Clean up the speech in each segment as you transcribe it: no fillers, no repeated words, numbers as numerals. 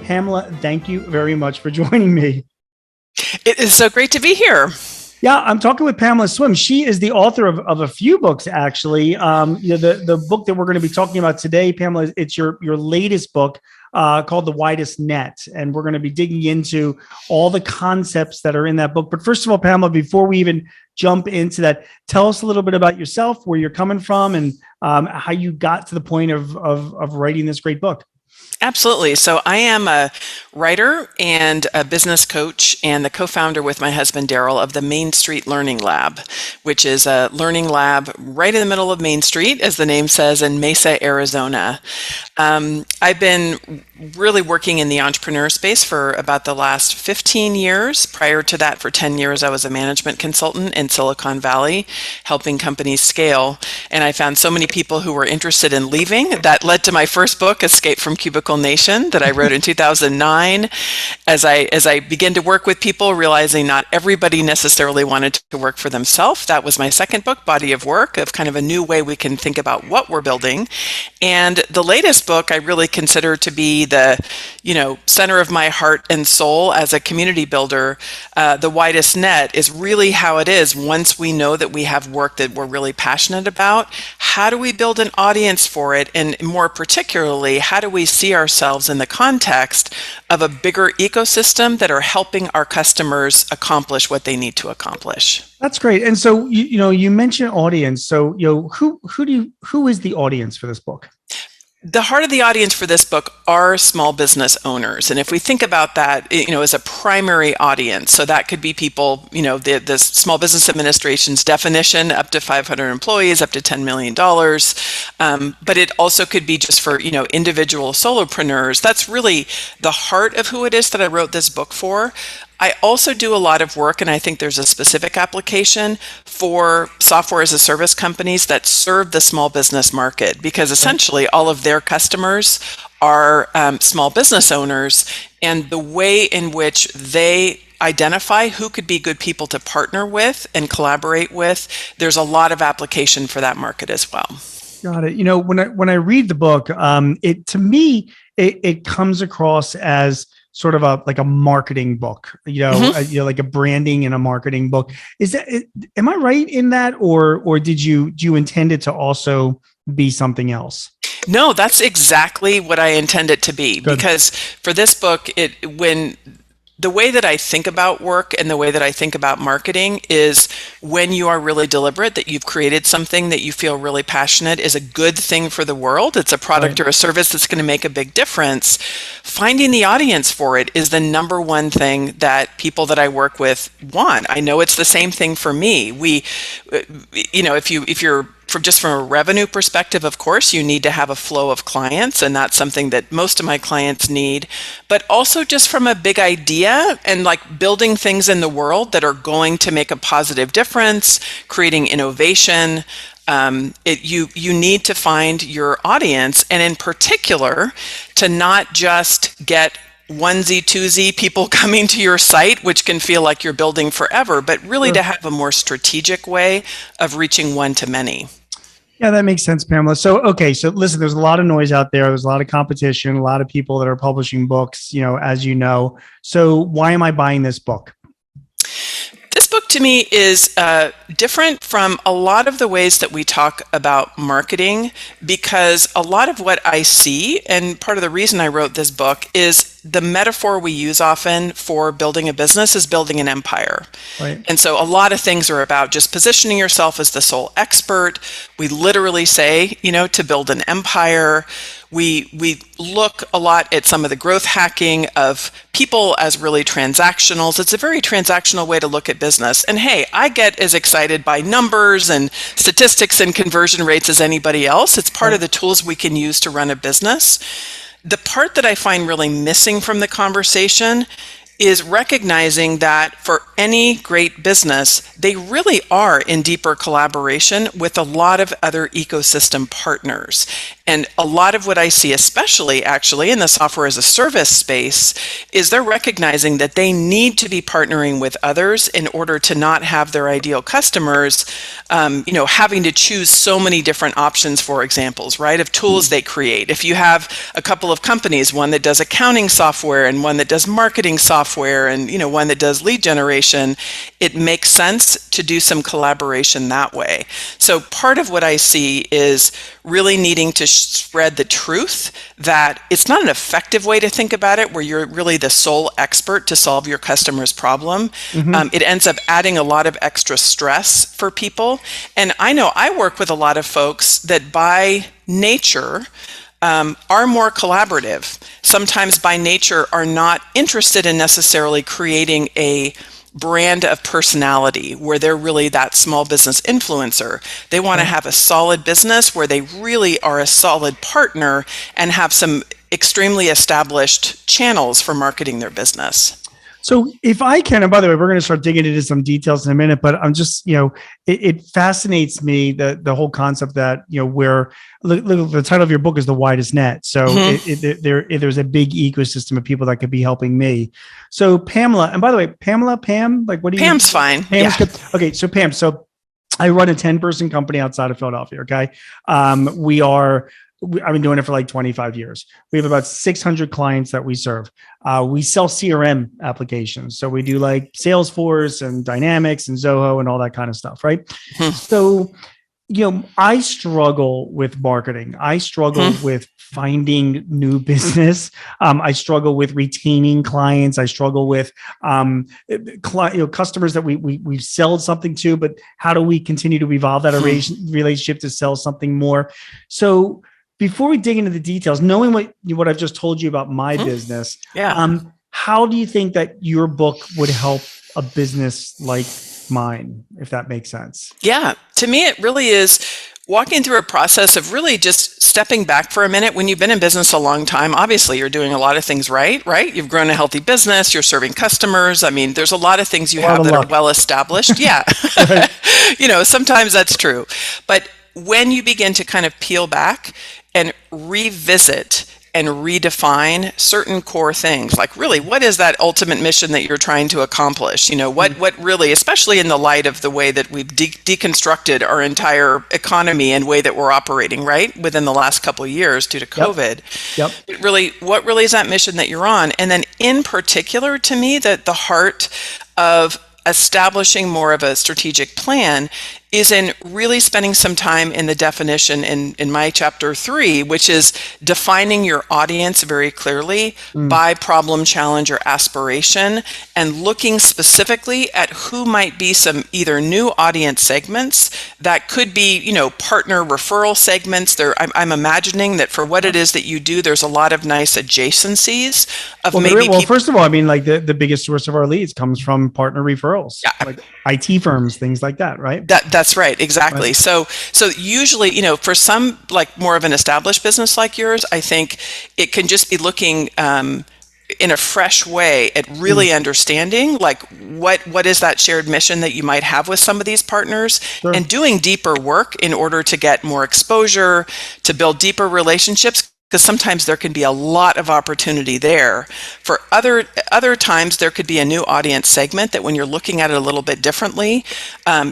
Pamela, thank you very much for joining me. It is so great to be here. Yeah, I'm talking with Pamela Slim. She is the author of a few books, actually. The book that we're going to be talking about today, Pamela, it's your latest book called The Widest Net, and we're going to be digging into all the concepts that are in that book. But first of all, Pamela, before we even jump into that, tell us a little bit about yourself, where you're coming from, and how you got to the point of writing this great book. Absolutely. So I am a writer and a business coach and the co-founder with my husband, Daryl, of the Main Street Learning Lab, which is a learning lab right in the middle of Main Street, as the name says, in Mesa, Arizona. I've been really working in the entrepreneur space for about the last 15 years. Prior to that, for 10 years, I was a management consultant in Silicon Valley, helping companies scale. And I found so many people who were interested in leaving. That led to my first book, Escape from Cubicle Nation, that I wrote in 2009. As I began to work with people, realizing not everybody necessarily wanted to work for themselves. That was my second book, Body of Work, of kind of a new way we can think about what we're building. And the latest book I really consider to be the center of my heart and soul as a community builder. The Widest Net is really how it is. Once we know that we have work that we're really passionate about, how do we build an audience for it? And more particularly, how do we see ourselves in the context of a bigger ecosystem that are helping our customers accomplish what they need to accomplish? That's great. And so you mentioned audience. So who is the audience for this book? The heart of the audience for this book are small business owners. And if we think about that, as a primary audience, so that could be people, the Small Business Administration's definition, up to 500 employees, up to $10 million. But it also could be just for, individual solopreneurs. That's really the heart of who it is that I wrote this book for. I also do a lot of work, and I think there's a specific application for software as a service companies that serve the small business market, because essentially all of their customers are small business owners, and the way in which they identify who could be good people to partner with and collaborate with, there's a lot of application for that market as well. Got it. When I read the book, it comes across as sort of like a marketing book, like a branding and a marketing book. Am I right in that, or do you intend it to also be something else? No, that's exactly what I intend it to be. Good. Because for this book, the way that I think about work and the way that I think about marketing is when you are really deliberate, that you've created something that you feel really passionate is a good thing for the world. It's a product or a service that's going to make a big difference. Finding the audience for it is the number one thing that people that I work with want. I know it's the same thing for me. If you're from a revenue perspective, of course, you need to have a flow of clients, and that's something that most of my clients need. But also just from a big idea and like building things in the world that are going to make a positive difference, creating innovation. You need to find your audience, and in particular, to not just get onesie twosie people coming to your site, which can feel like you're building forever, but really to have a more strategic way of reaching one to many. Yeah, that makes sense, Pamela. So listen, there's a lot of noise out there. There's a lot of competition, a lot of people that are publishing books, as you know. So why am I buying this book? This book to me is different from a lot of the ways that we talk about marketing, because a lot of what I see, and part of the reason I wrote this book, is the metaphor we use often for building a business is building an empire. Right. And so a lot of things are about just positioning yourself as the sole expert. We literally say, to build an empire. We look a lot at some of the growth hacking of people as really transactionals. It's a very transactional way to look at business. And hey, I get as excited by numbers and statistics and conversion rates as anybody else. It's part of the tools we can use to run a business. The part that I find really missing from the conversation is recognizing that for any great business, they really are in deeper collaboration with a lot of other ecosystem partners. And a lot of what I see, especially actually in the software as a service space, is they're recognizing that they need to be partnering with others in order to not have their ideal customers, having to choose so many different options, for examples, right, of tools they create. If you have a couple of companies, one that does accounting software and one that does marketing software and, one that does lead generation, it makes sense to do some collaboration that way. So part of what I see is really needing to spread the truth that it's not an effective way to think about it where you're really the sole expert to solve your customer's problem. It ends up adding a lot of extra stress for people. And I know I work with a lot of folks that by nature are more collaborative. Sometimes by nature are not interested in necessarily creating a brand of personality where they're really that small business influencer. They want to have a solid business where they really are a solid partner and have some extremely established channels for marketing their business. So if I can, and by the way, we're going to start digging into some details in a minute, but I'm just, it fascinates me, the whole concept that, where the title of your book is The Widest Net. So there's a big ecosystem of people that could be helping me. So Pamela, and by the way, Pam, like what do you? Pam's fine. Pam's good. Okay. So Pam, I run a 10-person company outside of Philadelphia. Okay. I've been doing it for like 25 years. We have about 600 clients that we serve. We sell CRM applications. So we do like Salesforce and Dynamics and Zoho and all that kind of stuff, right? So, I struggle with marketing. I struggle with finding new business. I struggle with retaining clients. I struggle with customers that we sell something to, but how do we continue to evolve that relationship to sell something more? So before we dig into the details, knowing what I've just told you about my business, how do you think that your book would help a business like mine, if that makes sense? Yeah, to me, it really is walking through a process of really just stepping back for a minute. When you've been in business a long time, obviously you're doing a lot of things right? You've grown a healthy business, you're serving customers. I mean, there's a lot of things you have that are well established. Yeah. Sometimes that's true. But when you begin to kind of peel back and revisit and redefine certain core things, like really, what is that ultimate mission that you're trying to accomplish? What really, especially in the light of the way that we've deconstructed our entire economy and way that we're operating, right, within the last couple of years due to COVID. But really, what really is that mission that you're on? And then in particular, to me, that the heart of establishing more of a strategic plan is in really spending some time in the definition in my chapter 3, which is defining your audience very clearly by problem, challenge, or aspiration, and looking specifically at who might be some either new audience segments that could be, partner referral segments. I'm imagining that for what it is that you do, there's a lot of nice adjacencies of first of all, I mean, like the biggest source of our leads comes from partner referrals, like IT firms, things like that, right? That's right. Exactly. Right. So usually, for some like more of an established business like yours, I think it can just be looking in a fresh way at really understanding like what is that shared mission that you might have with some of these partners and doing deeper work in order to get more exposure, to build deeper relationships. Because sometimes there can be a lot of opportunity there. For other times, there could be a new audience segment that when you're looking at it a little bit differently,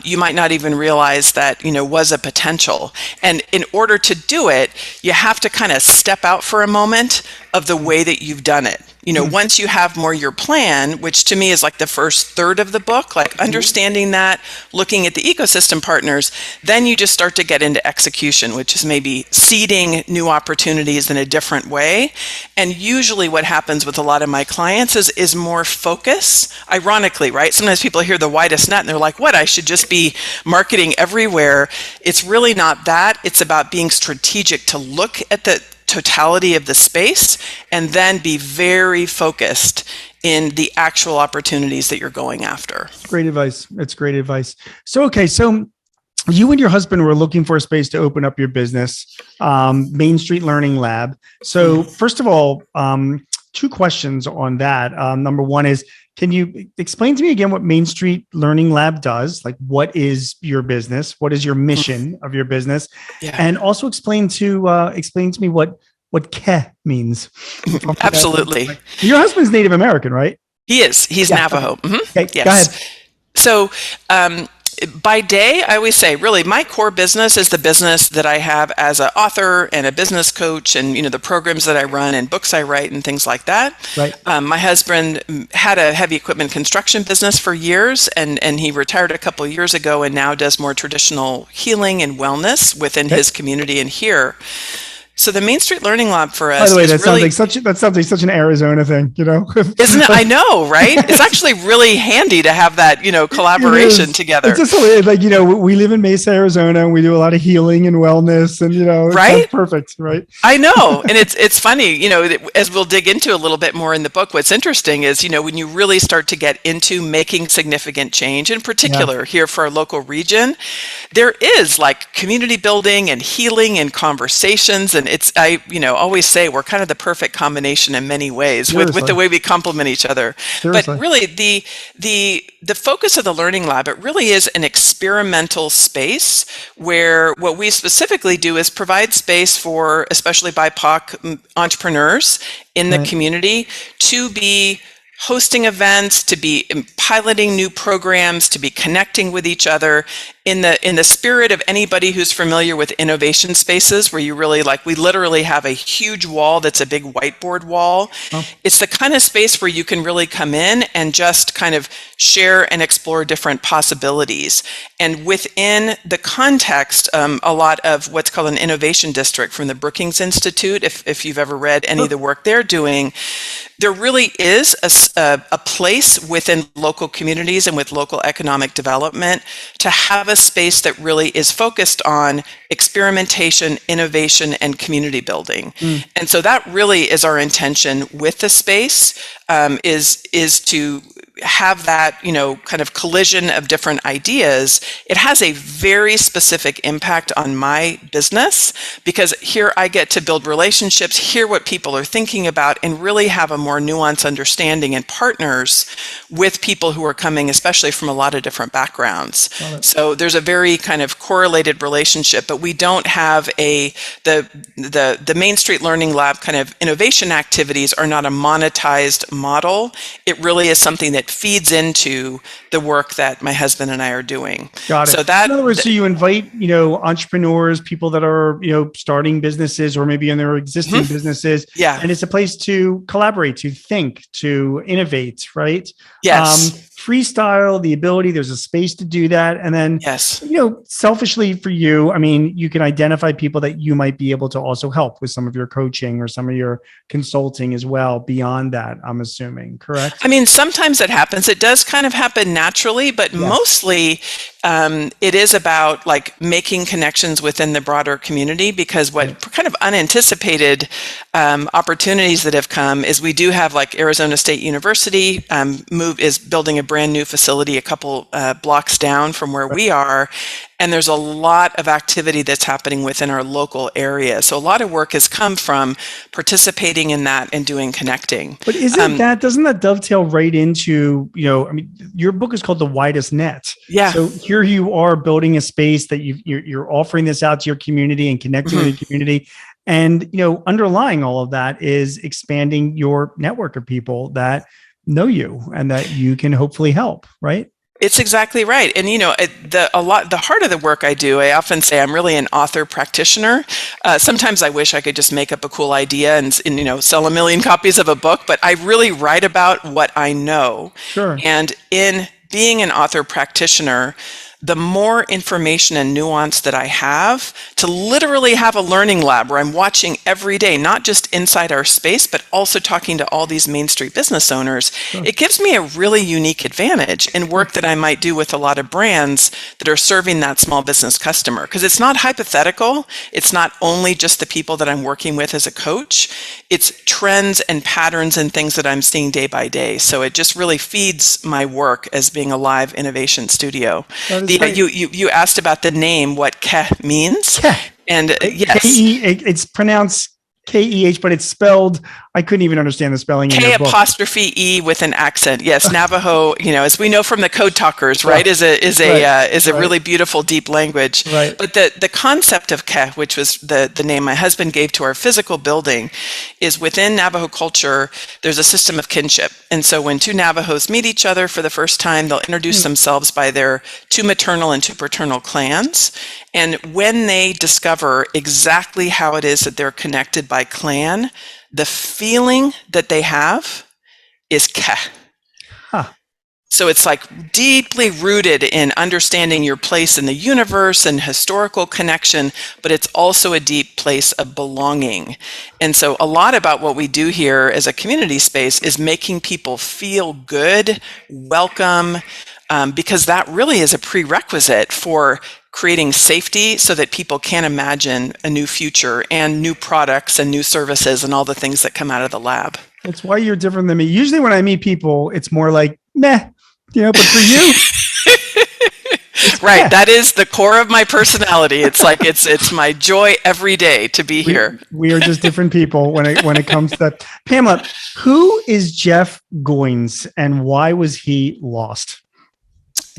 you might not even realize that, was a potential. And in order to do it, you have to kind of step out for a moment of the way that you've done it. Once you have more your plan, which to me is like the first third of the book, like understanding that, looking at the ecosystem partners, then you just start to get into execution, which is maybe seeding new opportunities in a different way. And usually what happens with a lot of my clients is more focus. Ironically, right? Sometimes people hear the widest net and they're like, what? I should just be marketing everywhere. It's really not that. It's about being strategic to look at the totality of the space and then be very focused in the actual opportunities that you're going after. Great advice. It's great advice. So you and your husband were looking for a space to open up your business, Main Street Learning Lab. So first of all, two questions on that. Number one is, can you explain to me again what Main Street Learning Lab does? Like, what is your business? What is your mission of your business? Yeah. And also explain to me what "ke" means. Absolutely. Your husband's Native American, right? He is. He's Navajo. Okay. Okay, Yes. go ahead. So, by day, I always say, really, my core business is the business that I have as an author and a business coach, and the programs that I run and books I write and things like that. Right. My husband had a heavy equipment construction business for years, and he retired a couple of years ago, and now does more traditional healing and wellness within his community and here. So the Main Street Learning Lab for us. By the way, that sounds like such an Arizona thing, Isn't it? I know, right? It's actually really handy to have that, collaboration together. It's just like, we live in Mesa, Arizona, and we do a lot of healing and wellness, and right? It's perfect, right? I know, and it's funny, as we'll dig into a little bit more in the book. What's interesting is, when you really start to get into making significant change, in particular here for our local region, there is like community building and healing and conversations. And I always say we're kind of the perfect combination in many ways with the way we complement each other. Seriously. But really the focus of the Learning Lab, it really is an experimental space where what we specifically do is provide space for especially BIPOC entrepreneurs in the community to be hosting events, to be piloting new programs, to be connecting with each other in the spirit of anybody who's familiar with innovation spaces, where you really we literally have a huge wall that's a big whiteboard wall. Oh. It's the kind of space where you can really come in and just kind of share and explore different possibilities. And within the context, a lot of what's called an innovation district from the Brookings Institute, if you've ever read any of the work they're doing, there really is a place within local communities and with local economic development to have a space that really is focused on experimentation, innovation, and community building. And so that really is our intention with the space, is to have that, kind of collision of different ideas. It has a very specific impact on my business because here I get to build relationships, hear what people are thinking about, and really have a more nuanced understanding and partners with people who are coming, especially from a lot of different backgrounds. So there's a very kind of correlated relationship, but we don't have the Main Street Learning Lab kind of innovation activities are not a monetized model. It really is something that feeds into the work that my husband and I are doing. Got it. So that, in other words, so you invite, entrepreneurs, people that are, starting businesses or maybe in their existing businesses. Yeah. And it's a place to collaborate, to think, to innovate, right? Yes. Freestyle, the ability, there's a space to do that. And then, selfishly for you, you can identify people that you might be able to also help with some of your coaching or some of your consulting as well beyond that, I'm assuming, correct? Sometimes it happens. It does kind of happen naturally, but mostly it is about making connections within the broader community, because what kind of unanticipated opportunities that have come is we do have Arizona State University is building a brand new facility a couple blocks down from where we are. And there's a lot of activity that's happening within our local area. So a lot of work has come from participating in that and doing connecting. But doesn't that dovetail right into, your book is called The Widest Net. Yeah. So here you are building a space that you're offering this out to your community and connecting with the community. And, underlying all of that is expanding your network of people that know you and that you can hopefully help, right? It's exactly right. And, the heart of the work I do, I often say I'm really an author practitioner. Sometimes I wish I could just make up a cool idea and sell 1 million copies of a book, but I really write about what I know. Sure. And in being an author practitioner, the more information and nuance that I have to literally have a learning lab where I'm watching every day, not just inside our space, but also talking to all these Main Street business owners, it gives me a really unique advantage in work that I might do with a lot of brands that are serving that small business customer. Because it's not hypothetical. It's not only just the people that I'm working with as a coach. It's trends and patterns and things that I'm seeing day by day. So it just really feeds my work as being a live innovation studio. You asked about the name, what "ke" means, Ke. And yes, K-E, it's pronounced K-E-H, but it's spelled I couldn't even understand the spelling in K your book. apostrophe E with an accent. Yes, Navajo, as we know from the Code Talkers, right, is a really beautiful, deep language. Right. But the concept of Ke, which was the name my husband gave to our physical building, is within Navajo culture, there's a system of kinship. And so when two Navajos meet each other for the first time, they'll introduce themselves by their two maternal and two paternal clans. And when they discover exactly how it is that they're connected by clan, the feeling that they have is Ke. Huh. So it's like deeply rooted in understanding your place in the universe and historical connection, but it's also a deep place of belonging. And so a lot about what we do here as a community space is making people feel good, welcome, because that really is a prerequisite for creating safety so that people can imagine a new future and new products and new services and all the things that come out of the lab. That's why you're different than me. Usually when I meet people, it's more like, meh, but for you, right. That is the core of my personality. It's like, it's my joy every day to be here. We are just different people when it comes to that. Pamela, who is Jeff Goins and why was he lost?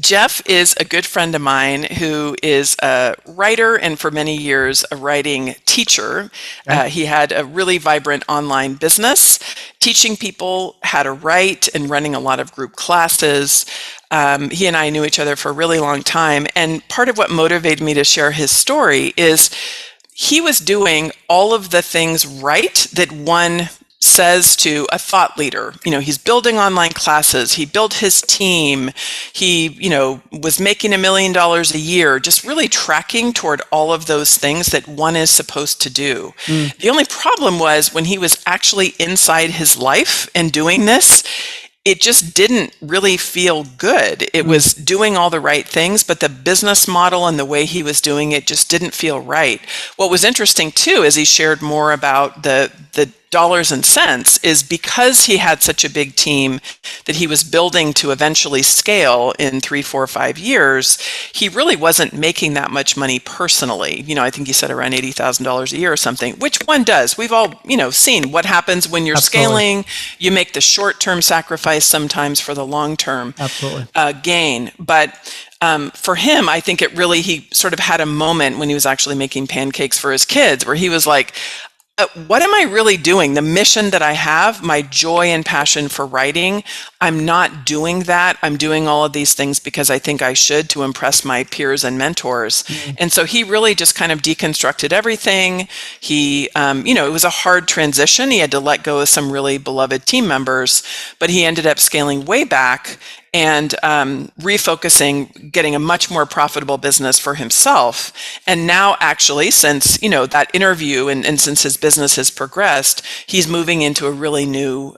Jeff is a good friend of mine who is a writer and for many years a writing teacher. Okay. He had a really vibrant online business, teaching people how to write and running a lot of group classes. He and I knew each other for a really long time. And part of what motivated me to share his story is he was doing all of the things right that one says to a thought leader. He's building online classes. He built his team. He, was making $1 million a year, just really tracking toward all of those things that one is supposed to do. The only problem was when he was actually inside his life and doing this, it just didn't really feel good. It was doing all the right things, but the business model and the way he was doing it just didn't feel right. What was interesting too, as he shared more about the dollars and cents, is because he had such a big team that he was building to eventually scale in 3, 4, 5 years, he really wasn't making that much money personally. I think he said around $80,000 a year or something, which one does. We've all, seen what happens when you're scaling. You make the short-term sacrifice sometimes for the long-term gain. But for him, I think he sort of had a moment when he was actually making pancakes for his kids where he was like, what am I really doing? The mission that I have, my joy and passion for writing, I'm not doing that. I'm doing all of these things because I think I should to impress my peers and mentors. And so he really just kind of deconstructed everything. He, it was a hard transition. He had to let go of some really beloved team members, but he ended up scaling way back and refocusing, getting a much more profitable business for himself. And now actually, since, that interview and since his business has progressed, he's moving into a really new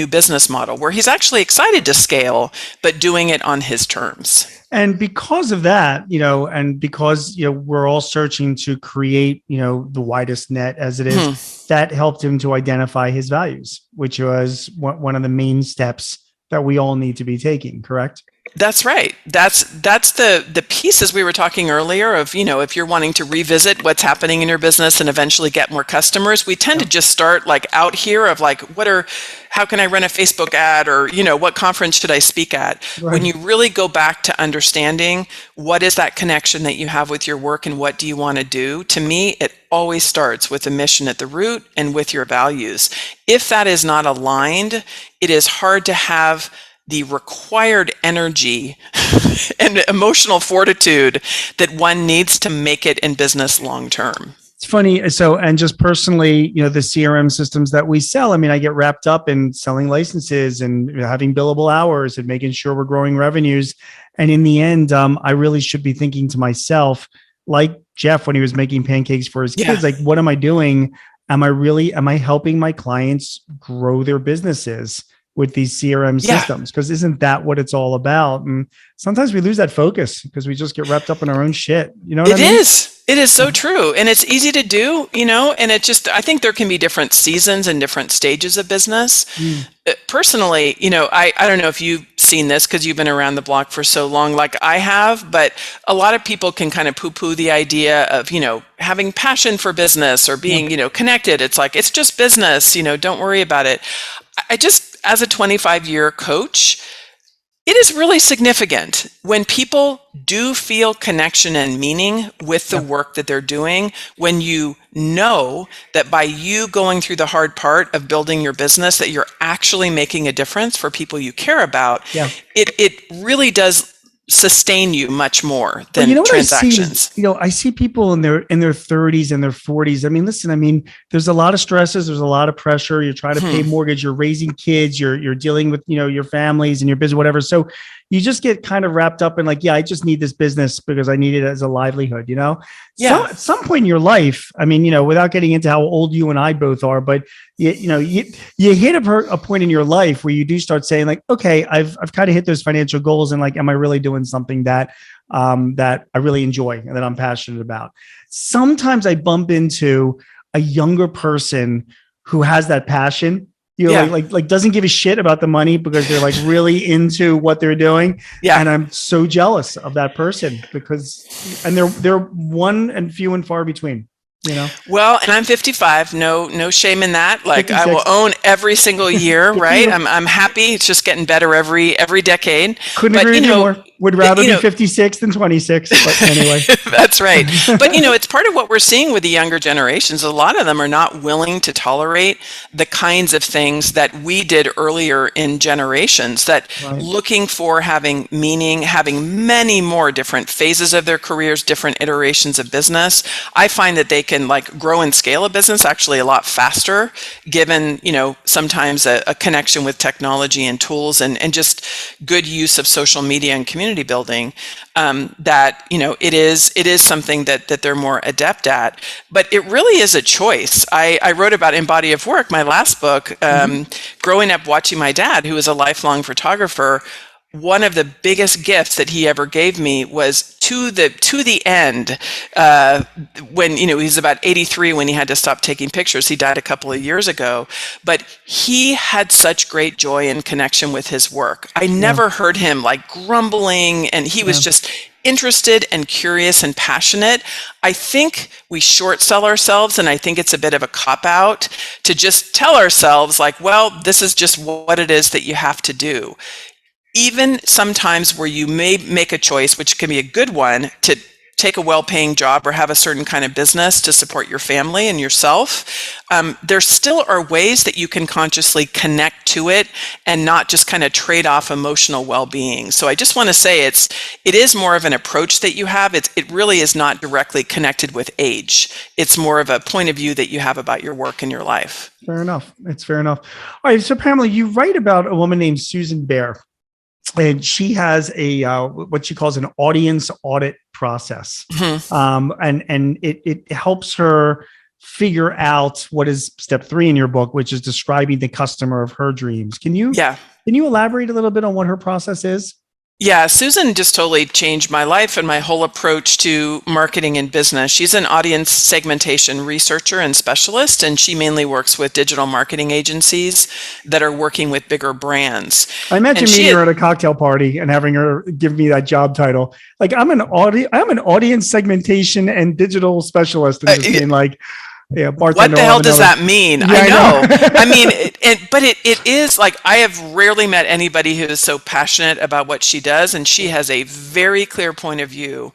business model where he's actually excited to scale, but doing it on his terms. And because of that, and because, we're all searching to create, the widest net as it is, that helped him to identify his values, which was one of the main steps that we all need to be taking, correct? That's right. That's the pieces we were talking earlier of, if you're wanting to revisit what's happening in your business and eventually get more customers, we tend to just start like out here of like, how can I run a Facebook ad or, what conference should I speak at? Right. When you really go back to understanding what is that connection that you have with your work and what do you want to do? To me, it always starts with a mission at the root and with your values. If that is not aligned, it is hard to have the required energy and emotional fortitude that one needs to make it in business long term. It's funny. So, and just personally, the CRM systems that we sell, I get wrapped up in selling licenses and having billable hours and making sure we're growing revenues. And in the end, I really should be thinking to myself, like Jeff, when he was making pancakes for his kids, like, what am I doing? Am I helping my clients grow their businesses with these CRM systems? Because isn't that what it's all about? And sometimes we lose that focus because we just get wrapped up in our own shit. You know what I mean? It is so true. And it's easy to do, and I think there can be different seasons and different stages of business. Mm. Personally, I don't know if you've seen this because you've been around the block for so long, like I have, but a lot of people can kind of poo-poo the idea of, having passion for business or being, connected. It's like, it's just business, don't worry about it. I just, as a 25-year coach, it is really significant when people do feel connection and meaning with the work that they're doing, when you know that by you going through the hard part of building your business, that you're actually making a difference for people you care about. Yeah. It really does sustain you much more than what transactions. I see people in their 30s and their 40s. I mean, listen, there's a lot of stresses, there's a lot of pressure. You're trying to pay mortgage, you're raising kids, you're dealing with, your families and your business, whatever. So you just get kind of wrapped up in like, I just need this business because I need it as a livelihood, Yeah. So at some point in your life, without getting into how old you and I both are, but you hit a point in your life where you do start saying like, okay, I've kind of hit those financial goals, and like, am I really doing something that I really enjoy and that I'm passionate about? Sometimes I bump into a younger person who has that passion, like doesn't give a shit about the money because they're like really into what they're doing. Yeah. And I'm so jealous of that person and they're one and few and far between. Well, and I'm 55. No shame in that. Like 56. I will own every single year, right? I'm happy. It's just getting better every decade. Couldn't agree with you more. Would rather be 56 than 26. But anyway, that's right. But it's part of what we're seeing with the younger generations. A lot of them are not willing to tolerate the kinds of things that we did earlier in generations. That looking for having meaning, having many more different phases of their careers, different iterations of business. I find that they can like grow and scale a business actually a lot faster, given sometimes a connection with technology and tools and just good use of social media and community building. That it is something that they're more adept at. But it really is a choice. I wrote about in Body of Work, my last book, growing up watching my dad, who was a lifelong photographer. One of the biggest gifts that he ever gave me was to the end, when he was about 83 when he had to stop taking pictures. He died a couple of years ago, but he had such great joy and connection with his work. I never heard him like grumbling, and he was just interested and curious and passionate. I think we short sell ourselves, and I think it's a bit of a cop-out to just tell ourselves like, well, this is just what it is that you have to do. Even sometimes where you may make a choice, which can be a good one, to take a well-paying job or have a certain kind of business to support your family and yourself, there still are ways that you can consciously connect to it and not just kind of trade off emotional well-being. So I just want to say it is more of an approach that you have. It really is not directly connected with age. It's more of a point of view that you have about your work and your life. Fair enough. It's fair enough. All right. So Pamela, you write about a woman named Susan Bear. And she has what she calls an audience audit process. And it helps her figure out what is step 3 in your book, which is describing the customer of her dreams. Can you elaborate a little bit on what her process is? Yeah, Susan just totally changed my life and my whole approach to marketing and business. She's an audience segmentation researcher and specialist, and she mainly works with digital marketing agencies that are working with bigger brands. I imagine meeting her at a cocktail party and having her give me that job title. Like, I'm an audience segmentation and digital specialist, and just being like, yeah, what the hell does that mean? Yeah, I know. I mean, but it is like, I have rarely met anybody who is so passionate about what she does, and she has a very clear point of view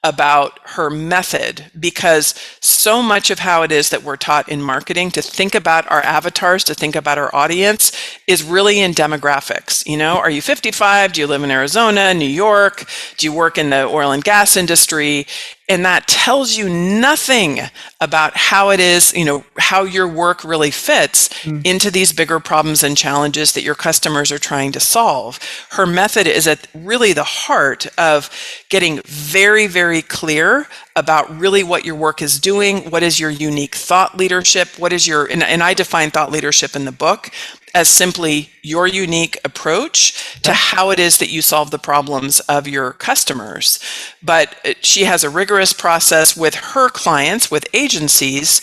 about her method, because so much of how it is that we're taught in marketing to think about our avatars, to think about our audience, is really in demographics. Are you 55? Do you live in Arizona, New York? Do you work in the oil and gas industry? And that tells you nothing about how it is, how your work really fits into these bigger problems and challenges that your customers are trying to solve. Her method is at really the heart of getting very, very clear about really what your work is doing, what is your unique thought leadership, and I define thought leadership in the book as simply your unique approach to how it is that you solve the problems of your customers. But she has a rigorous process with her clients, with agencies.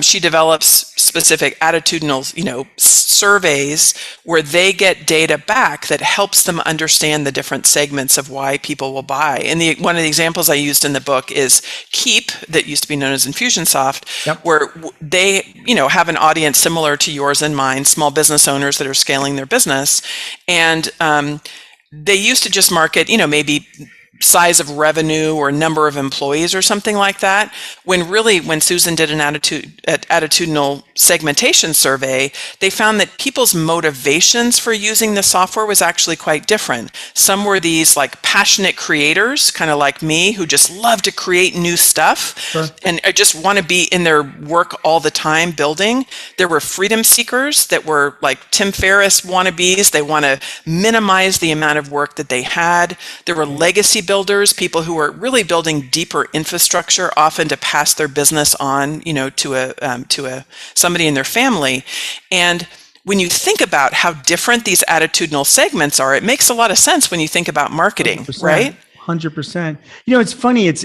She develops specific attitudinal, surveys where they get data back that helps them understand the different segments of why people will buy. And one of the examples I used in the book is Keep, that used to be known as Infusionsoft, where they, have an audience similar to yours and mine, small business owners that are scaling their business. And they used to just market, maybe size of revenue or number of employees or something like that. When Susan did an attitudinal segmentation survey, they found that people's motivations for using the software was actually quite different. Some were these like passionate creators, kind of like me, who just love to create new stuff. Sure. And I just want to be in their work all the time building. There were freedom seekers that were like Tim Ferriss wannabes. They want to minimize the amount of work that they had. There were legacy builders, people who were really building deeper infrastructure, often to pass their business on, to somebody in their family. And when you think about how different these attitudinal segments are, it makes a lot of sense when you think about marketing, 100%, right? 100%. It's funny. It's,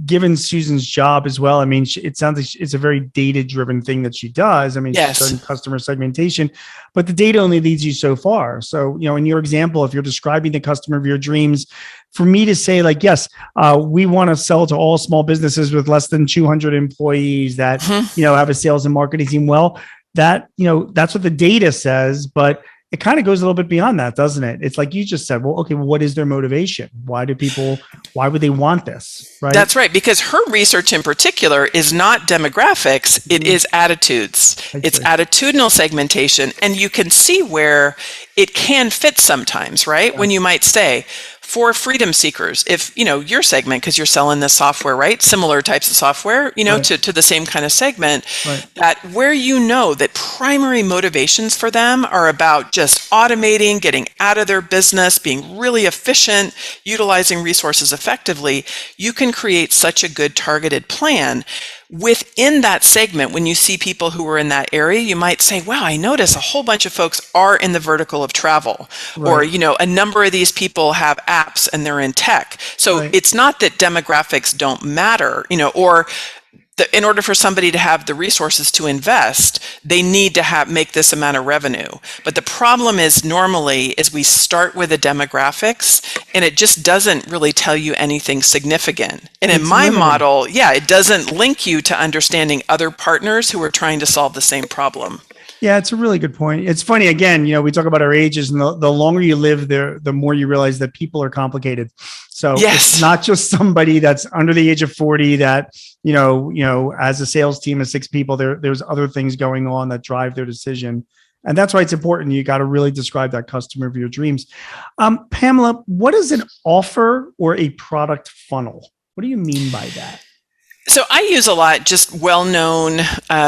given Susan's job as well. I mean, it sounds like it's a very data-driven thing that she does. I mean, yes. She's done customer segmentation, but the data only leads you so far. So, in your example, if you're describing the customer of your dreams, for me to say like, yes, we want to sell to all small businesses with less than 200 employees that, have a sales and marketing team. Well, that, that's what the data says, but it kind of goes a little bit beyond that, doesn't it? It's like you just said, well, okay, what is their motivation? Why would they want this? Right? That's right. Because her research in particular is not demographics, it is attitudes. It's attitudinal segmentation. And you can see where it can fit sometimes, right? Yeah. When you might say, for freedom seekers, if, your segment, because you're selling this software, right? Similar types of software, right. to the same kind of segment, right. That where that primary motivations for them are about just automating, getting out of their business, being really efficient, utilizing resources effectively, you can create such a good targeted plan. Within that segment, when you see people who are in that area, you might say, wow, I notice a whole bunch of folks are in the vertical of travel, right. Or, a number of these people have apps and they're in tech. So right. It's not that demographics don't matter, or in order for somebody to have the resources to invest, they need to make this amount of revenue. But the problem is normally we start with the demographics and it just doesn't really tell you anything significant. And in my model, it doesn't link you to understanding other partners who are trying to solve the same problem. Yeah, it's a really good point. It's funny, again, we talk about our ages, and the longer you live there, the more you realize that people are complicated. So yes. It's not just somebody that's under the age of 40 that, as a sales team of 6 people, there's other things going on that drive their decision. And that's why it's important. You got to really describe that customer of your dreams. Pamela, what is an offer or a product funnel? What do you mean by that? So I use a lot just well-known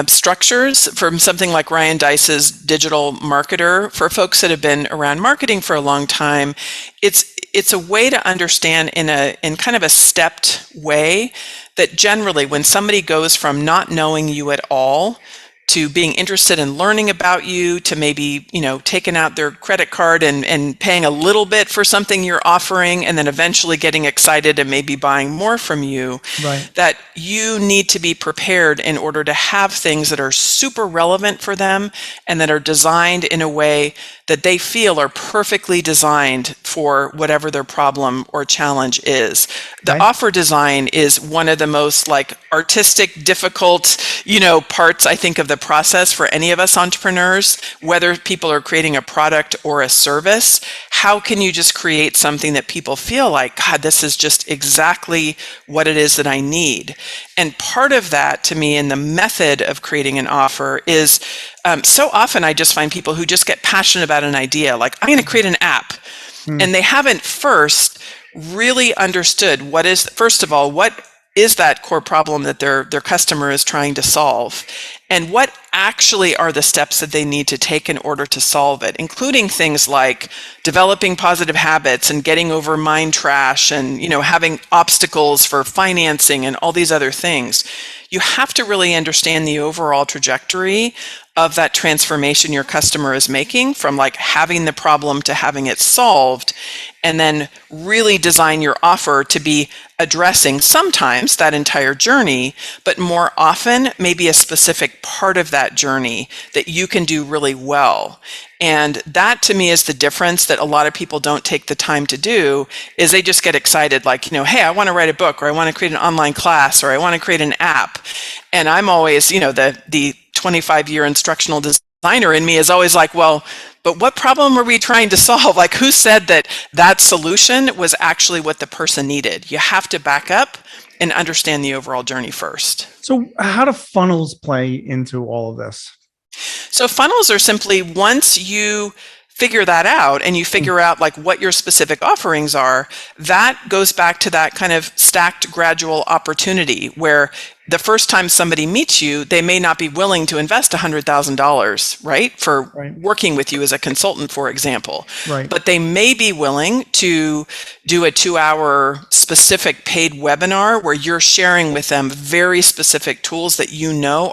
structures from something like Ryan Deiss's Digital Marketer. For folks that have been around marketing for a long time, it's a way to understand in kind of a stepped way that generally when somebody goes from not knowing you at all to being interested in learning about you, to maybe, taking out their credit card and paying a little bit for something you're offering, and then eventually getting excited and maybe buying more from you, right. That you need to be prepared in order to have things that are super relevant for them and that are designed in a way that they feel are perfectly designed for whatever their problem or challenge is. The offer design is one of the most artistic, difficult, parts, I think, of the process for any of us entrepreneurs, whether people are creating a product or a service. How can you just create something that people feel like, God, this is just exactly what it is that I need? And part of that, to me, in the method of creating an offer is so often I just find people who just get passionate about an idea, like, I'm going to create an app. And they haven't first really understood what is that core problem that their customer is trying to solve, and what actually are the steps that they need to take in order to solve it, including things like developing positive habits and getting over mind trash and, having obstacles for financing and all these other things. You have to really understand the overall trajectory of that transformation your customer is making from like having the problem to having it solved, and then really design your offer to be addressing sometimes that entire journey, but more often maybe a specific part of that journey that you can do really well. And that to me is the difference that a lot of people don't take the time to do, is they just get excited like, hey, I want to write a book, or I want to create an online class, or I want to create an app. And I'm always, the 25-year instructional designer in me is always like, well, but what problem are we trying to solve? Like, who said that that solution was actually what the person needed? You have to back up and understand the overall journey first. So how do funnels play into all of this? So funnels are simply, once you figure that out and you figure out like what your specific offerings are, that goes back to that kind of stacked gradual opportunity where the first time somebody meets you, they may not be willing to invest $100,000, right? For working with you as a consultant, for example. Right. But they may be willing to do a 2-hour specific paid webinar where you're sharing with them very specific tools that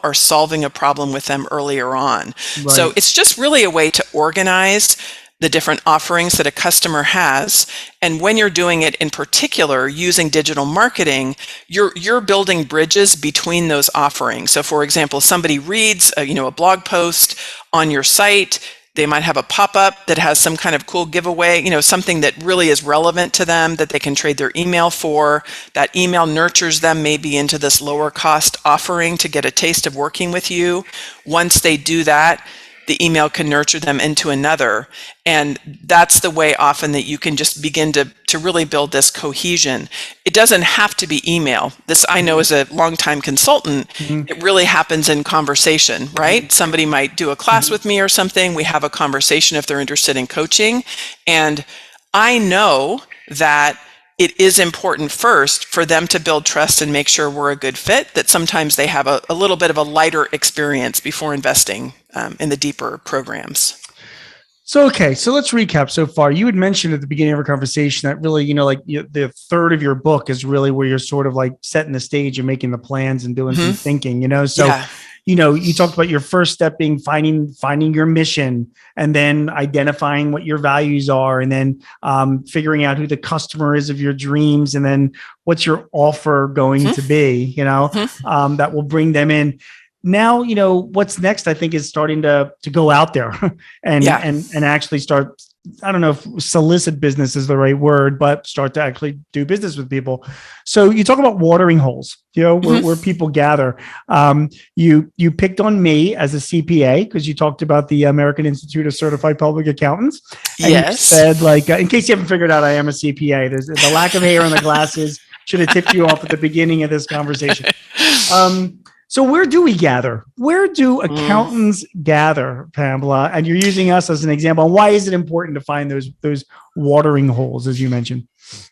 are solving a problem with them earlier on. Right. So it's just really a way to organize the different offerings that a customer has. And when you're doing it in particular using digital marketing, you're building bridges between those offerings. So for example, somebody reads a blog post on your site, they might have a pop-up that has some kind of cool giveaway, something that really is relevant to them that they can trade their email for. That email nurtures them maybe into this lower cost offering to get a taste of working with you. Once they do that, the email can nurture them into another. And that's the way often that you can just begin to really build this cohesion. It doesn't have to be email. This, I know as a longtime consultant, it really happens in conversation, right? Somebody might do a class with me or something. We have a conversation if they're interested in coaching. And I know that it is important first for them to build trust and make sure we're a good fit, that sometimes they have a little bit of a lighter experience before investing in the deeper programs. So let's recap so far. You had mentioned at the beginning of our conversation that really, the third of your book is really where you're sort of like setting the stage and making the plans and doing some thinking, So, you talked about your first step being finding your mission, and then identifying what your values are, and then figuring out who the customer is of your dreams, and then what's your offer going to be, that will bring them in. Now, what's next, I think, is starting to go out there and actually start, I don't know if solicit business is the right word, but start to actually do business with people. So you talk about watering holes, where people gather. You picked on me as a CPA because you talked about the American Institute of Certified Public Accountants. And you said, like, in case you haven't figured out, I am a CPA. There's the lack of hair on the glasses should have tipped you off at the beginning of this conversation. So where do we gather? Where do accountants gather, Pamela? And you're using us as an example. Why is it important to find those watering holes, as you mentioned?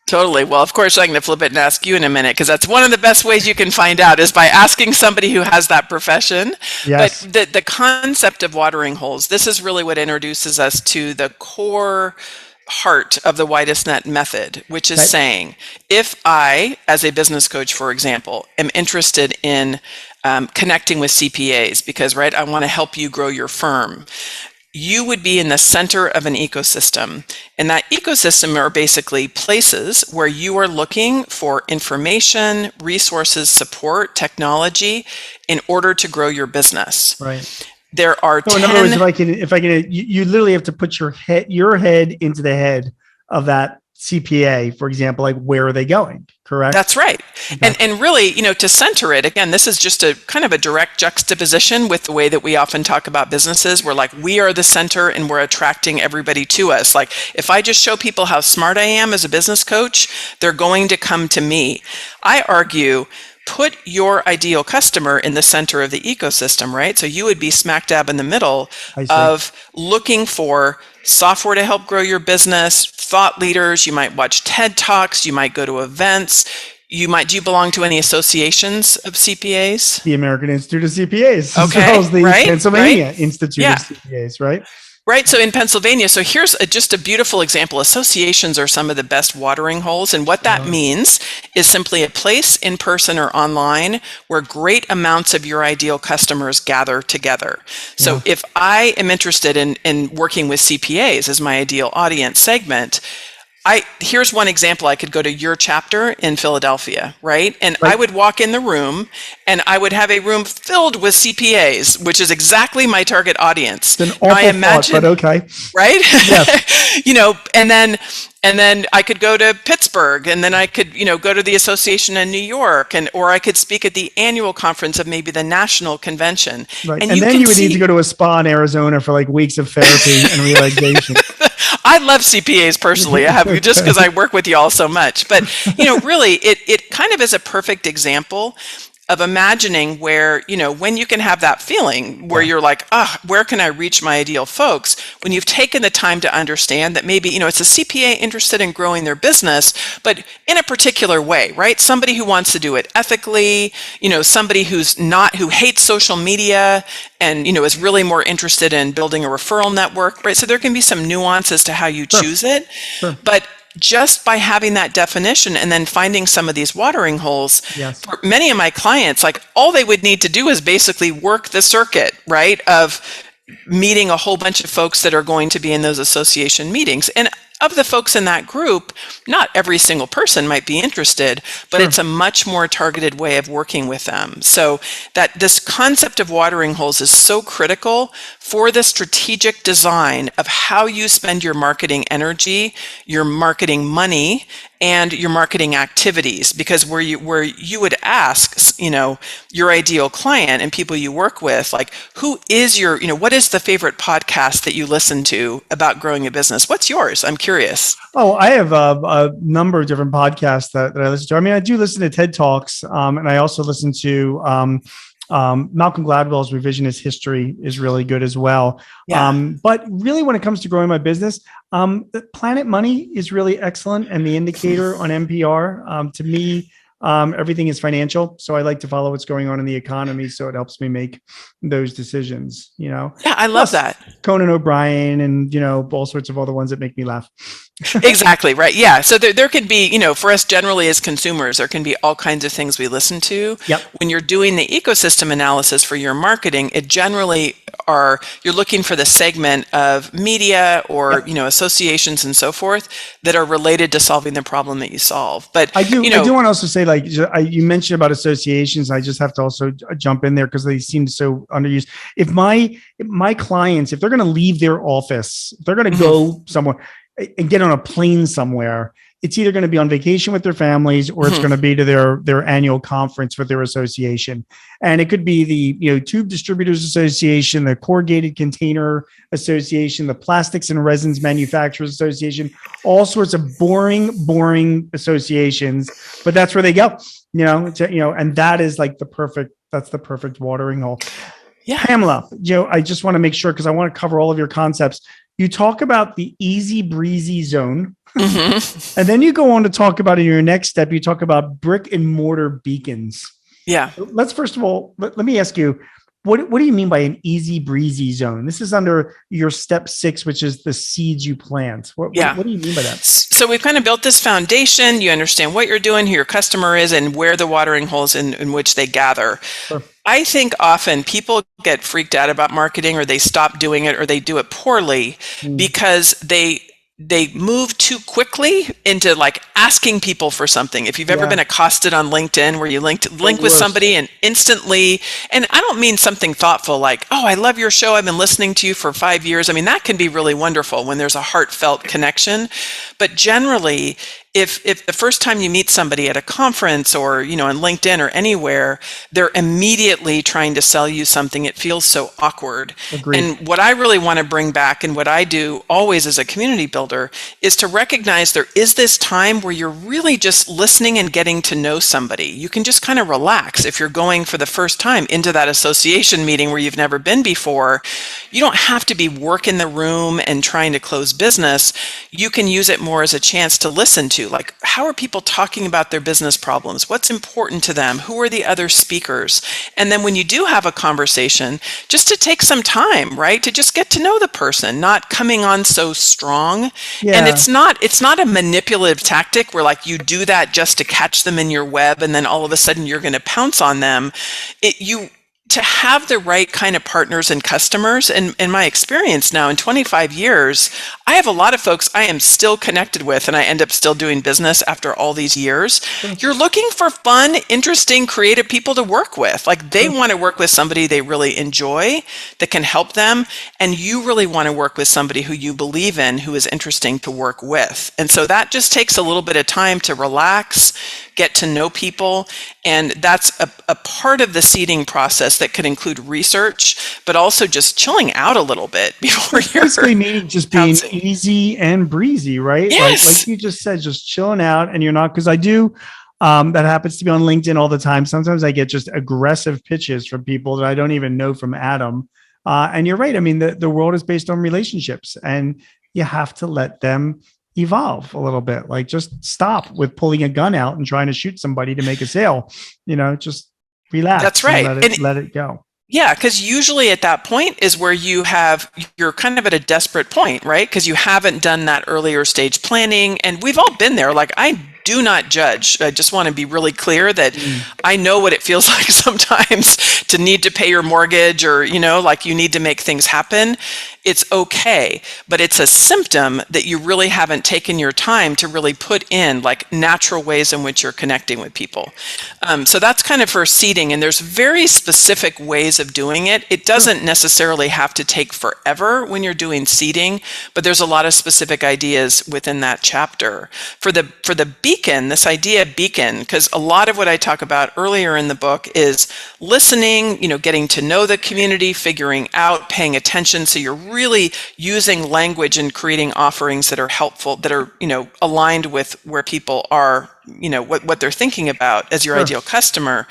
Totally. Well, of course, I'm going to flip it and ask you in a minute, because that's one of the best ways you can find out is by asking somebody who has that profession. Yes. But the concept of watering holes, this is really what introduces us to the core heart of the Widest Net method, which is saying, if I, as a business coach, for example, am interested in connecting with CPAs because, I want to help you grow your firm, you would be in the center of an ecosystem. And that ecosystem are basically places where you are looking for information, resources, support, technology in order to grow your business. Right. There are so 10. In other words, if I can, you literally have to put your head into the head of that CPA, for example, like where are they going? Correct? That's right. Okay. And really, to center it, again, this is just a kind of a direct juxtaposition with the way that we often talk about businesses. We're like, we are the center and we're attracting everybody to us. Like, if I just show people how smart I am as a business coach, they're going to come to me. I argue, put your ideal customer in the center of the ecosystem, right? So you would be smack dab in the middle of looking for software to help grow your business, thought leaders. You might watch TED Talks. You might go to events. Do you belong to any associations of CPAs? The American Institute of CPAs. Okay, as well as the right? Pennsylvania Institute of CPAs, right? Right. So in Pennsylvania, so here's just a beautiful example. Associations are some of the best watering holes. And what that means is simply a place in person or online where great amounts of your ideal customers gather together. So if I am interested in working with CPAs as my ideal audience segment, here's one example. I could go to your chapter in Philadelphia, right? And I would walk in the room and I would have a room filled with CPAs, which is exactly my target audience. It's an awful thought, but okay. Right? Yes. And then I could go to Pittsburgh, and then I could, go to the association in New York, or I could speak at the annual conference of maybe the national convention. Right. And then you would need to go to a spa in Arizona for like weeks of therapy and relaxation. I love CPAs personally. I have just because I work with you all so much. But, really, it kind of is a perfect example of imagining where, when you can have that feeling where you're like, where can I reach my ideal folks? When you've taken the time to understand that maybe, it's a CPA interested in growing their business, but in a particular way, right? Somebody who wants to do it ethically, somebody who hates social media and, is really more interested in building a referral network, right? So there can be some nuances to how you choose it, but just by having that definition and then finding some of these watering holes, for many of my clients, like all they would need to do is basically work the circuit, right, of meeting a whole bunch of folks that are going to be in those association meetings. And of the folks in that group, not every single person might be interested, but it's a much more targeted way of working with them. So that this concept of watering holes is so critical for the strategic design of how you spend your marketing energy, your marketing money, and your marketing activities, because where you would ask, your ideal client and people you work with, like, who is your, what is the favorite podcast that you listen to about growing a business? What's yours? I'm curious. Oh, I have a number of different podcasts that I listen to. I mean, I do listen to TED Talks, and I also listen to Malcolm Gladwell's Revisionist History is really good as well. But really, when it comes to growing my business, Planet Money is really excellent, and The Indicator on NPR. To me, everything is financial, so I like to follow what's going on in the economy, so it helps me make those decisions. Yeah, I love that. Conan O'Brien, and all sorts of other ones that make me laugh. Exactly, right. Yeah. So there could be, for us generally as consumers, there can be all kinds of things we listen to. When you're doing the ecosystem analysis for your marketing, it generally you're looking for the segment of media or, associations and so forth that are related to solving the problem that you solve. But I do want to also say, like, you mentioned about associations. I just have to also jump in there because they seem so underused. If my clients, if they're going to leave their office, if they're going to go somewhere and get on a plane somewhere, it's either going to be on vacation with their families or it's going to be to their annual conference with their association. And it could be the Tube Distributors Association, the Corrugated Container Association, the Plastics and Resins Manufacturers Association, all sorts of boring associations, but that's where they go, and that is like that's the perfect watering hole. Yeah. Pamela, I just want to make sure, because I want to cover all of your concepts. You talk about the easy breezy zone. And then you go on to talk about, in your next step, you talk about brick and mortar beacons. Yeah. Let's first of all, let me ask you, what do you mean by an easy breezy zone? This is under your step 6, which is the seeds you plant. What do you mean by that? So we've kind of built this foundation. You understand what you're doing, who your customer is, and where the watering holes in which they gather. Sure. I think often people get freaked out about marketing, or they stop doing it, or they do it poorly because they move too quickly into like asking people for something. If you've ever been accosted on LinkedIn where you link with somebody and instantly, and I don't mean something thoughtful like, oh, I love your show, I've been listening to you for 5 years. I mean, that can be really wonderful when there's a heartfelt connection. But generally, if the first time you meet somebody at a conference or, on LinkedIn or anywhere, they're immediately trying to sell you something, it feels so awkward. Agreed. And what I really want to bring back, and what I do always as a community builder, is to recognize there is this time where you're really just listening and getting to know somebody. You can just kind of relax. If you're going for the first time into that association meeting where you've never been before, you don't have to be working the room and trying to close business. You can use it more as a chance to listen to to? Like, how are people talking about their business problems? What's important to them? Who are the other speakers? And then when you do have a conversation, just to take some time, right? To just get to know the person, not coming on so strong. Yeah. And it's not a manipulative tactic where like you do that just to catch them in your web and then all of a sudden you're going to pounce on them. To have the right kind of partners and customers, and in my experience now in 25 years, I have a lot of folks I am still connected with and I end up still doing business after all these years. You're looking for fun, interesting, creative people to work with. Like they want to work with somebody they really enjoy that can help them. And you really want to work with somebody who you believe in, who is interesting to work with. And so that just takes a little bit of time to relax, get to know people. And that's a part of the seeding process that could include research, but also just chilling out a little bit before you're basically meaning just being pouncing. easy and breezy, right? Yes. Like you just said, just chilling out, and you're not, because I do, that happens to be on LinkedIn all the time. Sometimes I get just aggressive pitches from people that I don't even know from Adam. And you're right. I mean, the world is based on relationships, and you have to let them evolve a little bit. Like just stop with pulling a gun out and trying to shoot somebody to make a sale. Just relax. That's right. And let it go. Yeah, because usually at that point is where you're kind of at a desperate point, right? Because you haven't done that earlier stage planning. And we've all been there. Like, I do not judge. I just want to be really clear that I know what it feels like sometimes to need to pay your mortgage or, like you need to make things happen. It's okay, but it's a symptom that you really haven't taken your time to really put in like natural ways in which you're connecting with people. So that's kind of for seeding, and there's very specific ways of doing it. It doesn't necessarily have to take forever when you're doing seeding, but there's a lot of specific ideas within that chapter. For the beacon, this idea of beacon, because a lot of what I talk about earlier in the book is listening, getting to know the community, figuring out, paying attention. So you're really using language and creating offerings that are helpful, that are, aligned with where people are, what they're thinking about as your ideal customer.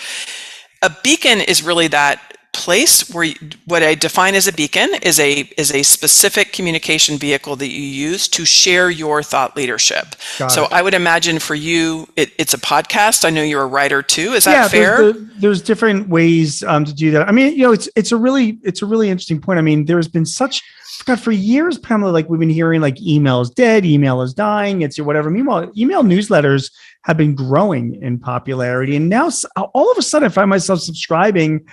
A beacon is really that place where what I define as a beacon is a specific communication vehicle that you use to share your thought leadership. So I would imagine for you, it's a podcast. I know you're a writer too. Is that fair? There's different ways to do that. I mean, it's a really interesting point. I mean, there's been for years, Pamela, like we've been hearing like email is dead, email is dying, it's whatever. Meanwhile, email newsletters have been growing in popularity. And now all of a sudden I find myself subscribing,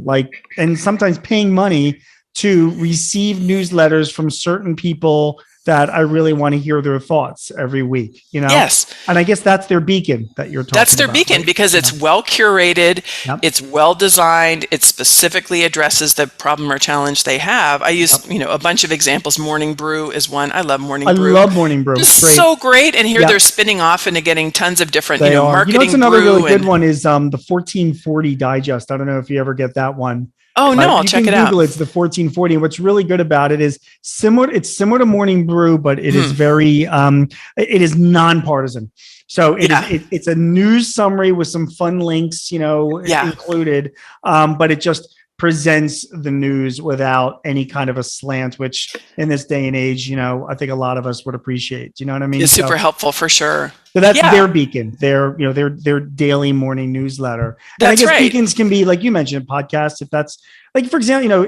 like, and sometimes paying money to receive newsletters from certain people that I really want to hear their thoughts every week, Yes. And I guess that's their beacon that you're talking about. That's their beacon, right? Because it's well curated, it's well designed, it specifically addresses the problem or challenge they have. I use, a bunch of examples. Morning Brew is one. I love Morning Brew. I love Morning Brew. It's so great. And here they're spinning off into getting tons of different, marketing. What's another really good one is the 1440 Digest. I don't know if you ever get that one. Oh no, I'll check it out. Google it's the 1440. And what's really good about it is it's similar to Morning Brew, but it is very it is nonpartisan. So it's a news summary with some fun links, included. But it just presents the news without any kind of a slant, which in this day and age, I think a lot of us would appreciate. You know what I mean? It's super helpful for sure. So that's their beacon, their daily morning newsletter. And I guess beacons can be, like you mentioned, podcasts. If that's like, for example,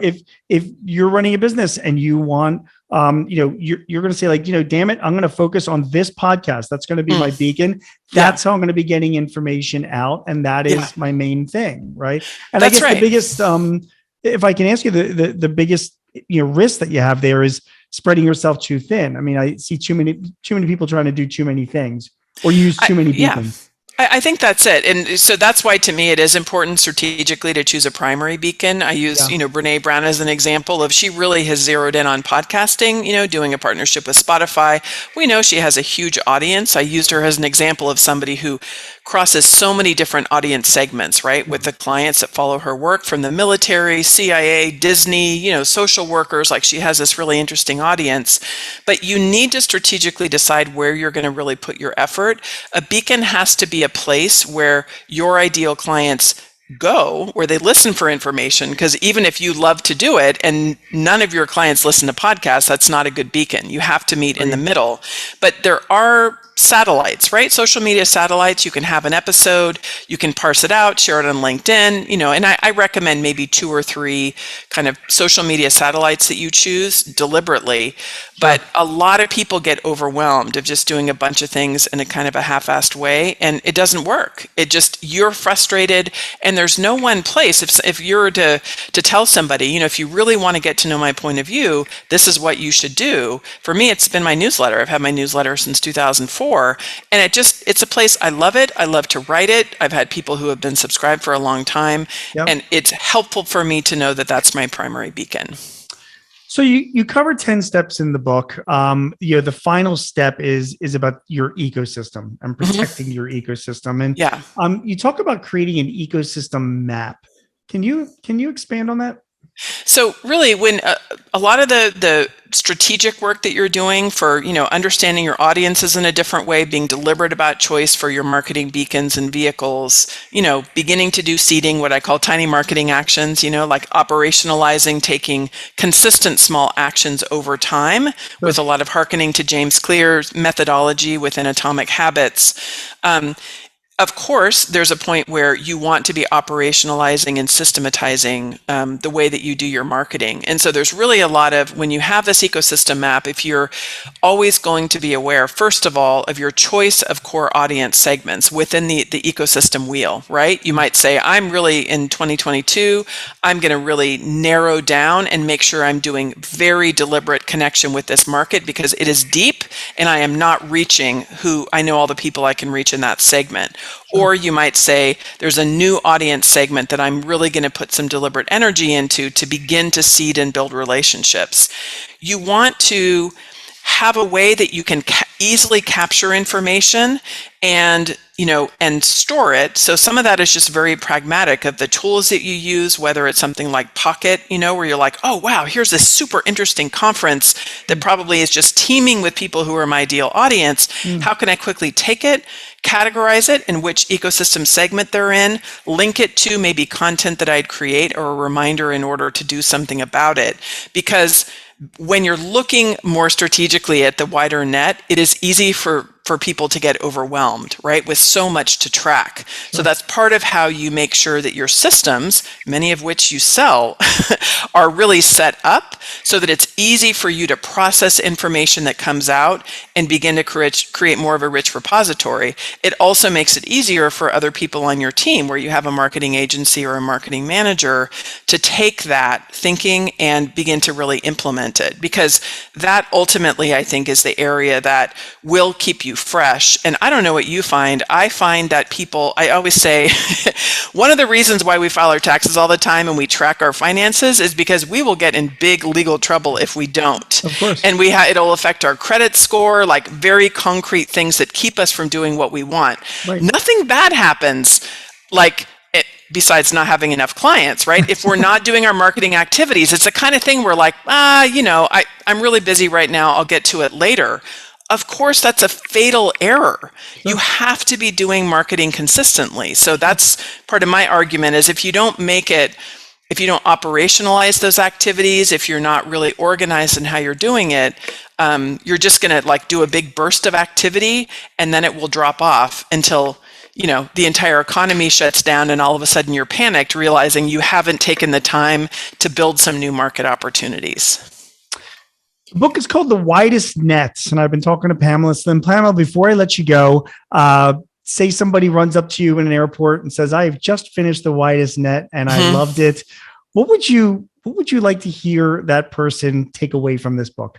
if you're running a business and you want, you're going to say like, damn it, I'm going to focus on this podcast. That's going to be my beacon. That's how I'm going to be getting information out. And that is my main thing. Right. And I guess the biggest, if I can ask you, the biggest, risk that you have there is spreading yourself too thin. I mean, I see too many people trying to do too many things or use too many beacons. I think that's it. And so that's why, to me, it is important strategically to choose a primary beacon. I use, Brene Brown as an example of, she really has zeroed in on podcasting, doing a partnership with Spotify. We know she has a huge audience. I used her as an example of somebody who crosses so many different audience segments, right? With the clients that follow her work, from the military, CIA, Disney, social workers. Like, she has this really interesting audience. But you need to strategically decide where you're going to really put your effort. A beacon has to be a place where your ideal clients go, where they listen for information, because even if you love to do it and none of your clients listen to podcasts, that's not a good beacon. You have to meet in the middle. But there are satellites, right? Social media satellites. You can have an episode, you can parse it out, share it on LinkedIn, and I recommend maybe 2 or 3 kind of social media satellites that you choose deliberately. But a lot of people get overwhelmed of just doing a bunch of things in a kind of a half-assed way, and it doesn't work. You're frustrated, and there's no one place. If you're to tell somebody, if you really want to get to know my point of view, this is what you should do. For me, it's been my newsletter. I've had my newsletter since 2004, and it's a place I love it. I love to write it. I've had people who have been subscribed for a long time, and it's helpful for me to know that that's my primary beacon. So you cover 10 steps in the book. The final step is about your ecosystem and protecting your ecosystem. And you talk about creating an ecosystem map. Can you expand on that? So really, when a lot of the strategic work that you're doing for, understanding your audiences in a different way, being deliberate about choice for your marketing beacons and vehicles, beginning to do seeding, what I call tiny marketing actions, like operationalizing, taking consistent small actions over time with a lot of hearkening to James Clear's methodology within Atomic Habits. Of course, there's a point where you want to be operationalizing and systematizing the way that you do your marketing. And so there's really a lot of, when you have this ecosystem map, if you're always going to be aware, first of all, of your choice of core audience segments within the ecosystem wheel, right? You might say, I'm really, in 2022, I'm going to really narrow down and make sure I'm doing very deliberate connection with this market because it is deep and I am not reaching I know all the people I can reach in that segment. Or you might say, there's a new audience segment that I'm really going to put some deliberate energy into to begin to seed and build relationships. You want to have a way that you can easily capture information and store it. So some of that is just very pragmatic of the tools that you use, whether it's something like Pocket, where you're like, oh, wow, here's this super interesting conference that probably is just teeming with people who are my ideal audience. How can I quickly take it, categorize it in which ecosystem segment they're in, link it to maybe content that I'd create or a reminder in order to do something about it? Because when you're looking more strategically at the wider net, it is easy for people to get overwhelmed, right, with so much to track. So that's part of how you make sure that your systems, many of which you sell, are really set up so that it's easy for you to process information that comes out and begin to create more of a rich repository. It also makes it easier for other people on your team, where you have a marketing agency or a marketing manager, to take that thinking and begin to really implement it, because that ultimately, I think, is the area that will keep you fresh. And I don't know what you find. I find that I always say, one of the reasons why we file our taxes all the time and we track our finances is because we will get in big legal trouble if we don't. Of course. And it'll affect our credit score, like very concrete things that keep us from doing what we want. Right. Nothing bad happens, besides not having enough clients, right? If we're not doing our marketing activities, it's the kind of thing we're like, I'm really busy right now, I'll get to it later. Of course, that's a fatal error. Sure. You have to be doing marketing consistently. So that's part of my argument, is if you don't operationalize those activities, if you're not really organized in how you're doing it, you're just going to do a big burst of activity, and then it will drop off until the entire economy shuts down and all of a sudden you're panicked, realizing you haven't taken the time to build some new market opportunities. The book is called The Widest Net, and I've been talking to Pamela Slim. Pamela, before I let you go, say somebody runs up to you in an airport and says, I've just finished The Widest Net and I loved it. What would you like to hear that person take away from this book?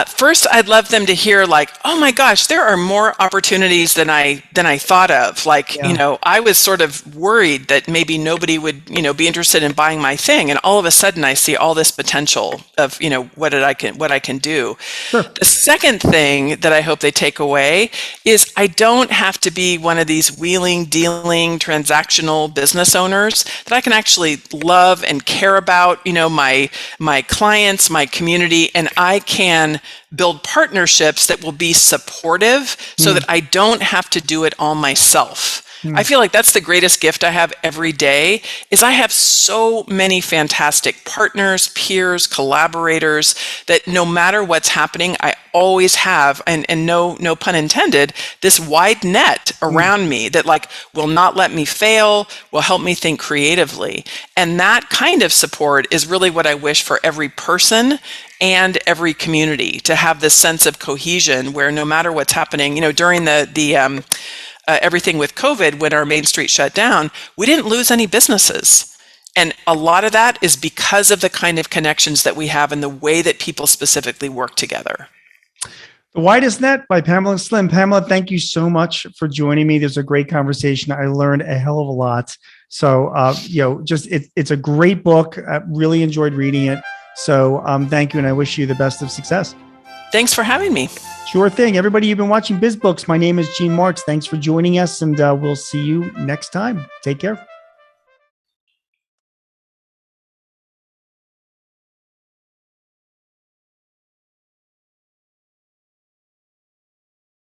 First, I'd love them to hear oh my gosh, there are more opportunities than I thought of. I was sort of worried that maybe nobody would, be interested in buying my thing. And all of a sudden I see all this potential of, what I can do. Sure. The second thing that I hope they take away is I don't have to be one of these wheeling, dealing, transactional business owners, that I can actually love and care about, my clients, my community, and I can build partnerships that will be supportive so that I don't have to do it all myself. I feel like that's the greatest gift I have every day is I have so many fantastic partners, peers, collaborators that no matter what's happening, I always have, and no pun intended, this wide net around me that like will not let me fail, will help me think creatively. And that kind of support is really what I wish for every person and every community, to have this sense of cohesion where no matter what's happening, during the everything with COVID, when our main street shut down, we didn't lose any businesses. And a lot of that is because of the kind of connections that we have and the way that people specifically work together. The Widest Net by Pamela Slim. Pamela, thank you so much for joining me. There's a great conversation. I learned a hell of a lot. So, it's a great book. I really enjoyed reading it. So thank you. And I wish you the best of success. Thanks for having me. Sure thing. Everybody, you've been watching BizBooks. My name is Gene Marks. Thanks for joining us, and we'll see you next time. Take care.